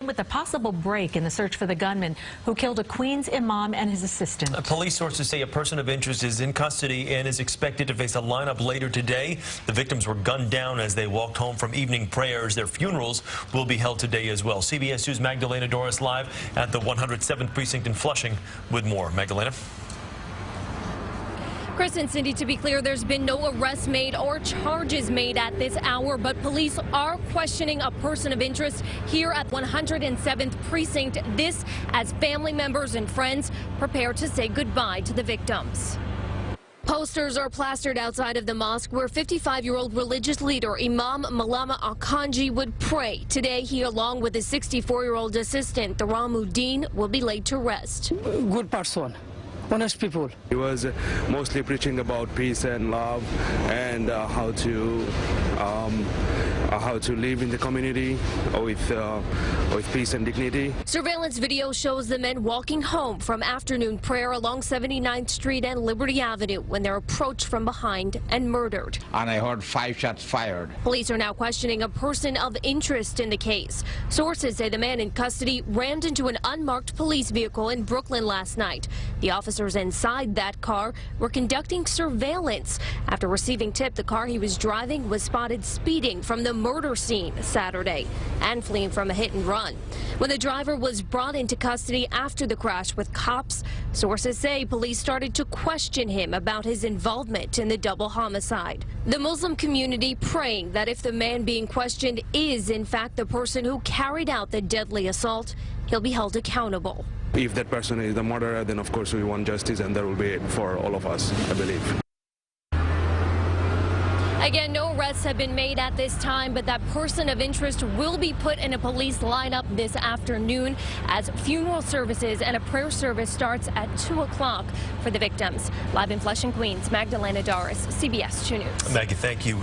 with a possible break in the search for the gunman who killed a Queens imam and his assistant. Police sources say a person of interest is in custody and is expected to face a lineup later today. The victims were gunned down as they walked home from evening prayers. Their funerals will be held today as well. CBS News' Magdalena Doris live at the 107th Precinct in Flushing with more. Magdalena. Chris and Cindy, to be clear, there's been no arrests made or charges made at this hour, but police are questioning a person of interest here at 107th Precinct. This as family members and friends prepare to say goodbye to the victims. Posters are plastered outside of the mosque where 55-year-old religious leader Imam Malama Akanji would pray. Today, he, along with his 64-year-old assistant, Tharamuddin, will be laid to rest. Good person. Honest people. He was mostly preaching about peace and love and how to live in the community with peace and dignity. Surveillance video shows the men walking home from afternoon prayer along 79th Street and Liberty Avenue when they're approached from behind and murdered. And I heard 5 shots fired. Police are now questioning a person of interest in the case. Sources say the man in custody rammed into an unmarked police vehicle in Brooklyn last night. The officers inside that car were conducting surveillance. After receiving tip, the car he was driving was spotted speeding from the murder scene Saturday and fleeing from a hit and run. When the driver was brought into custody after the crash with cops, sources say police started to question him about his involvement in the double homicide. The Muslim community praying that if the man being questioned is in fact the person who carried out the deadly assault, he'll be held accountable. If that person is the murderer, then of course we want justice, and there will be it for all of us, I believe. Again, no arrests have been made at this time, but that person of interest will be put in a police lineup this afternoon as funeral services and a prayer service starts at 2 o'clock for the victims. Live in Flushing, Queens, Magdalena Doris, CBS 2 News. Maggie, thank you.